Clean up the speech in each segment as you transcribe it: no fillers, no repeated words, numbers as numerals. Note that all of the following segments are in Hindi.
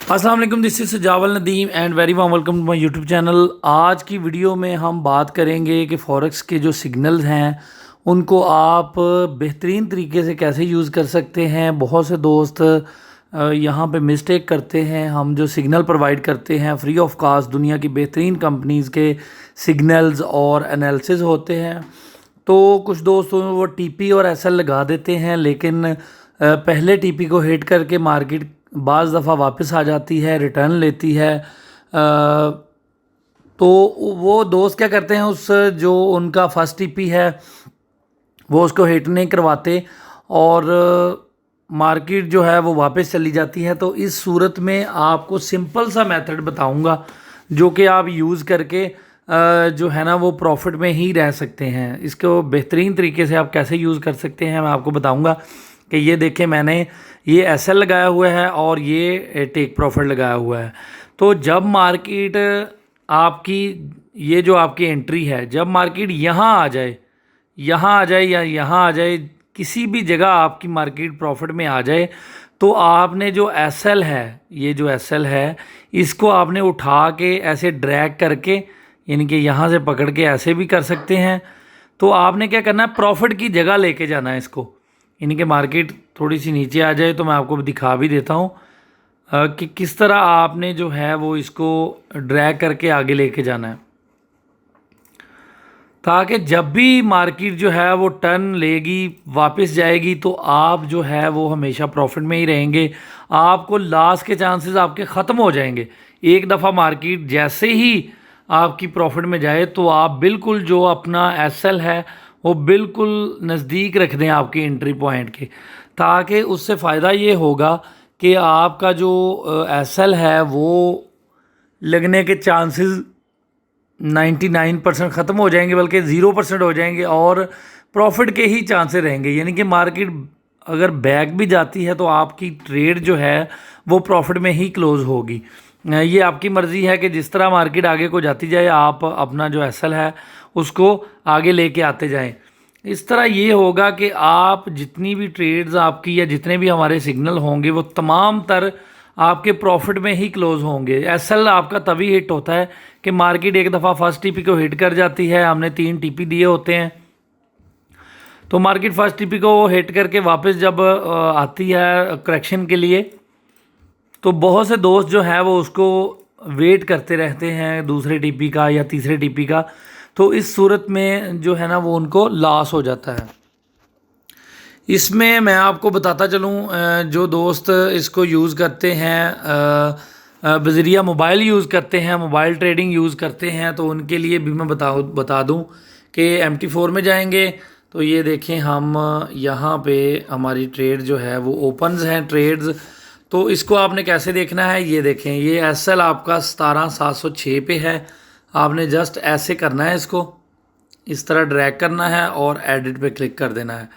अस्सलाम वालेकुम, this is Jawal Nadeem and very warm welcome to my YouTube channel. आज की वीडियो में हम बात करेंगे कि फॉरेक्स के जो सिग्नल्स हैं उनको आप बेहतरीन तरीके से कैसे यूज़ कर सकते हैं। बहुत से दोस्त यहाँ पे मिस्टेक करते हैं। हम जो सिग्नल प्रोवाइड करते हैं फ्री ऑफ कास्ट, दुनिया की बेहतरीन कंपनीज़ के सिग्नल्स और एनालिसिस होते हैं। तो कुछ दोस्त वो टीपी और एसएल लगा देते हैं, लेकिन पहले टीपी को हिट करके मार्केट बाज़ दफ़ा वापस आ जाती है, रिटर्न लेती है। तो वो दोस्त क्या करते हैं, उस जो उनका फर्स्ट टीपी है वो उसको हिट नहीं करवाते और मार्केट जो है वो वापस चली जाती है। तो इस सूरत में आपको सिंपल सा मेथड बताऊंगा जो कि आप यूज़ करके जो है ना वो प्रॉफिट में ही रह सकते हैं। इसको बेहतरीन तरीके से आप कैसे यूज़ कर सकते हैं मैं आपको बताऊंगा। कि ये देखें, मैंने ये एसएल लगाया हुआ है और ये टेक प्रॉफिट लगाया हुआ है। तो जब मार्केट आपकी ये जो आपकी एंट्री है, जब मार्केट यहाँ आ जाए, यहाँ आ जाए या यहाँ आ जाए, किसी भी जगह आपकी मार्केट प्रॉफिट में आ जाए, तो आपने जो एसएल है, ये जो एसएल है, इसको आपने उठा के ऐसे ड्रैग करके, यानी कि यहाँ से पकड़ के ऐसे भी कर सकते हैं। तो आपने क्या करना है, प्रॉफिट की जगह लेके जाना है इसको। यानी कि मार्केट थोड़ी सी नीचे आ जाए तो मैं आपको दिखा भी देता हूँ कि किस तरह आपने जो है वो इसको ड्रैग करके आगे लेके जाना है, ताकि जब भी मार्केट जो है वो टर्न लेगी, वापस जाएगी, तो आप जो है वो हमेशा प्रॉफिट में ही रहेंगे। आपको लॉस के चांसेस आपके ख़त्म हो जाएंगे। एक दफ़ा मार्केट जैसे ही आपकी प्रॉफिट में जाए तो आप बिल्कुल जो अपना एसएल है वो बिल्कुल नज़दीक रख दें आपकी एंट्री पॉइंट के, ताकि उससे फ़ायदा ये होगा कि आपका जो एसएल है वो लगने के चांसेस 99% ख़त्म हो जाएंगे, बल्कि 0% हो जाएंगे और प्रॉफिट के ही चांसेस रहेंगे। यानी कि मार्केट अगर बैक भी जाती है तो आपकी ट्रेड जो है वो प्रॉफिट में ही क्लोज़ होगी। ये आपकी मर्ज़ी है कि जिस तरह मार्केट आगे को जाती जाए आप अपना जो एसएल है उसको आगे लेके आते जाएं। इस तरह ये होगा कि आप जितनी भी ट्रेड्स आपकी या जितने भी हमारे सिग्नल होंगे वो तमाम तर आपके प्रॉफिट में ही क्लोज होंगे। एसएल आपका तभी हिट होता है कि मार्केट एक दफ़ा फर्स्ट टीपी को हिट कर जाती है। हमने 3 टीपी दिए होते हैं, तो मार्केट फर्स्ट टीपी को हिट करके वापस जब आती है करेक्शन के लिए, तो बहुत से दोस्त जो है वो उसको वेट करते रहते हैं, दूसरे टीपी का या तीसरे टीपी का। तो इस सूरत में जो है ना वो उनको लॉस हो जाता है। इसमें मैं आपको बताता चलूँ, जो दोस्त इसको यूज़ करते हैं बज़रिया मोबाइल यूज़ करते हैं, मोबाइल ट्रेडिंग यूज़ करते हैं, तो उनके लिए भी मैं बता दूँ कि MT4 में जाएंगे तो ये देखें, हम यहाँ पे हमारी ट्रेड जो है वो ओपन्स हैं ट्रेड्स। तो इसको आपने कैसे देखना है, ये देखें, ये एसएल आपका 17706 पे है। आपने जस्ट ऐसे करना है, इसको इस तरह ड्रैग करना है और एडिट पे क्लिक कर देना है।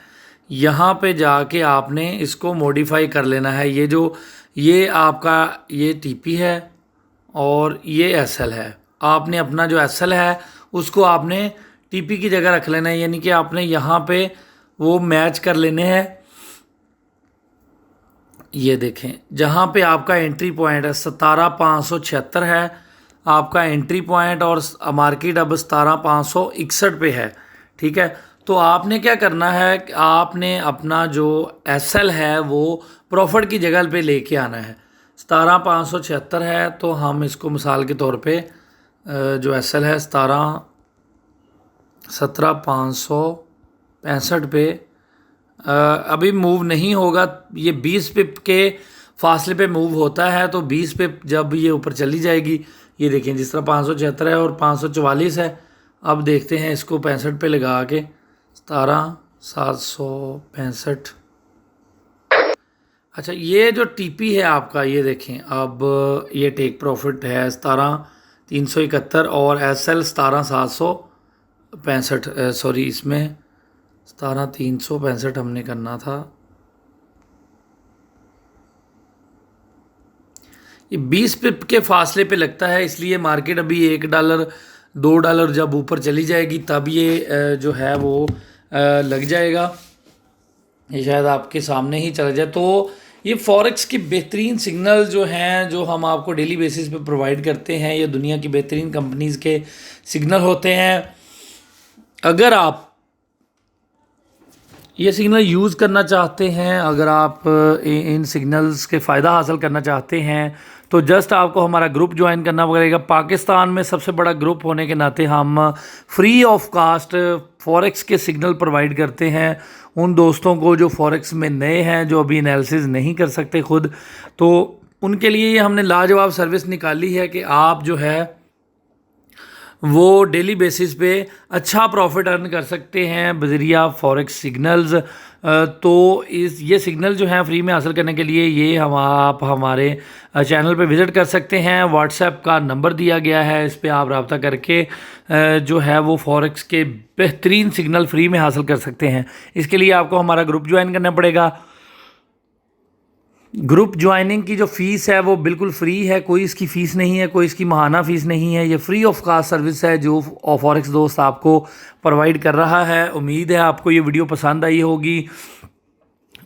यहाँ पे जाके आपने इसको मॉडिफाई कर लेना है। ये आपका ये टीपी है और ये एसएल है। आपने अपना जो एसएल है उसको आपने टीपी की जगह रख लेना है, यानी कि आपने यहाँ पे वो मैच कर लेने हैं। ये देखें, जहाँ पे आपका एंट्री पॉइंट है 17576 है आपका एंट्री पॉइंट, और मार्केट अब 17561 पे है। ठीक है, तो आपने क्या करना है कि आपने अपना जो एसएल है वो प्रॉफिट की जगह पे लेके आना है। 17576 है, तो हम इसको मिसाल के तौर पे जो एसएल है 17565 पे अभी मूव नहीं होगा। ये 20 पिप के फासले पे मूव होता है, तो 20 पिप जब ये ऊपर चली जाएगी, ये देखें जिस तरह 576 है और 544 है। अब देखते हैं इसको 65 पे लगा के 17765। अच्छा, ये जो टीपी है आपका, ये देखें, अब ये टेक प्रॉफिट है 17371 और एसएल 17765। सॉरी, इसमें 17365 हमने करना था। ये 20 पिप के फासले पे लगता है, इसलिए मार्केट अभी $1 $2 जब ऊपर चली जाएगी तब ये जो है वो लग जाएगा। ये शायद आपके सामने ही चला जाए। तो ये फॉरेक्स के बेहतरीन सिग्नल जो हैं, जो हम आपको डेली बेसिस पे प्रोवाइड करते हैं, ये दुनिया की बेहतरीन कंपनीज़ के सिग्नल होते हैं। अगर आप ये सिग्नल यूज़ करना चाहते हैं, अगर आप इन सिग्नल्स के फ़ायदा हासिल करना चाहते हैं, तो जस्ट आपको हमारा ग्रुप ज्वाइन करना पड़ेगा। पाकिस्तान में सबसे बड़ा ग्रुप होने के नाते हम फ्री ऑफ कास्ट फॉरेक्स के सिग्नल प्रोवाइड करते हैं उन दोस्तों को जो फॉरेक्स में नए हैं, जो अभी एनालिसिस नहीं कर सकते खुद, तो उनके लिए ये हमने लाजवाब सर्विस निकाली है कि आप जो है वो डेली बेसिस पे अच्छा प्रॉफिट अर्न कर सकते हैं बजरिया फॉरेक्स सिग्नल्स। तो ये सिग्नल जो हैं फ्री में हासिल करने के लिए ये आप हमारे चैनल पे विज़िट कर सकते हैं। व्हाट्सएप का नंबर दिया गया है, इस पे आप रब्ता करके जो है वो फॉरेक्स के बेहतरीन सिग्नल फ्री में हासिल कर सकते हैं। इसके लिए आपको हमारा ग्रुप ज्वाइन करना पड़ेगा। ग्रुप ज्वाइनिंग की जो फ़ीस है वो बिल्कुल फ्री है, कोई इसकी फ़ीस नहीं है, कोई इसकी माहाना फ़ीस नहीं है। ये फ्री ऑफ कास्ट सर्विस है जो फॉरेक्स दोस्त आपको प्रोवाइड कर रहा है। उम्मीद है आपको ये वीडियो पसंद आई होगी।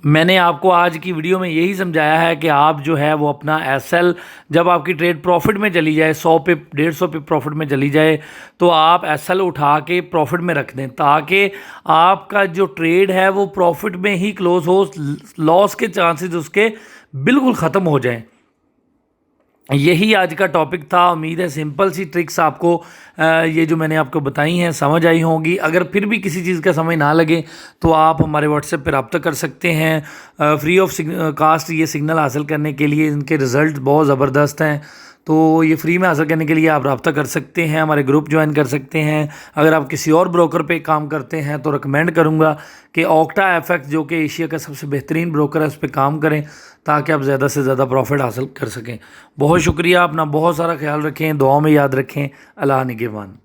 मैंने आपको आज की वीडियो में यही समझाया है कि आप जो है वो अपना एसएल जब आपकी ट्रेड प्रॉफिट में चली जाए, 100 पे 150 पे प्रॉफिट में चली जाए, तो आप एसएल उठा के प्रॉफिट में रख दें, ताकि आपका जो ट्रेड है वो प्रॉफिट में ही क्लोज हो, लॉस के चांसेस उसके बिल्कुल ख़त्म हो जाएं। यही आज का टॉपिक था। उम्मीद है सिंपल सी ट्रिक्स आपको ये जो मैंने आपको बताई हैं समझ आई होंगी। अगर फिर भी किसी चीज़ का समझ ना लगे तो आप हमारे व्हाट्सएप पर रब्ता कर सकते हैं। फ्री ऑफ कास्ट ये सिग्नल हासिल करने के लिए इनके रिज़ल्ट बहुत ज़बरदस्त हैं, तो ये फ्री में हासिल करने के लिए आप रब्ता कर सकते हैं, हमारे ग्रुप ज्वाइन कर सकते हैं। अगर आप किसी और ब्रोकर पे काम करते हैं तो रिकमेंड करूँगा कि ऑक्टा एफएक्स जो कि एशिया का सबसे बेहतरीन ब्रोकर है उस पर काम करें, ताकि आप ज़्यादा से ज़्यादा प्रॉफिट हासिल कर सकें। बहुत शुक्रिया, अपना बहुत सारा ख्याल रखें, दुआओं में याद रखें। अल्लाह निगहबान।